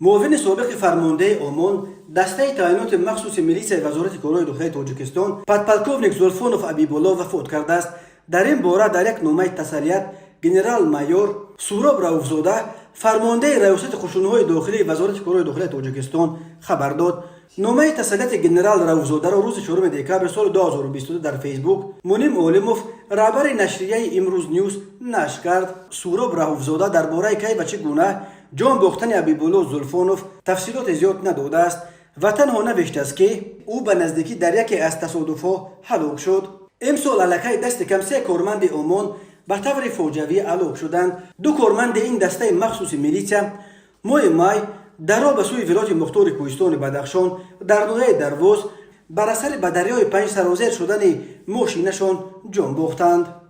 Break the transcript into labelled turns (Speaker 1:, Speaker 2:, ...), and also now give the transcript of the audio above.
Speaker 1: معاون سابق فرمانده آمان دسته تعینات مخصوص میلیس وزارت کارهای داخلی تاجیکستان پادپالکوونیک زولفونوف ابیبولا وفات کرده است. در این باره در یک نامه تسلیت گنرال مایور سوراب رئوفزاده فرمانده ریاست خشونت‌های داخلی وزارت کارهای داخلی تاجیکستان خبر داد. نامه تسلیت گنرال رئوفزاده را روز 4 دکبر سال 2022 در فیسبوک منیم عالموف رهبر نشریه امروز نیوز نشر کرد. سوراب رئوفزاده درباره کی و چگونه جان باختن ابیبولا زولفونوف تفصیلات زیاد نداده است و تنها نوشته است که او به نزدیکی در یکی از تصادف‌ها هلاک شد. امسال علاقه دست کم 3 کارمند آمان به طور فاجعه‌ای هلاک شدند. 2 کارمند این دسته مخصوص میلیسیا ماه مای در راه به سوی ولایت مختار کوهستان بدخشان در ناحیه درواز بر اثر به دریای 5 سرازیر شدن ماشینشان جان باختند.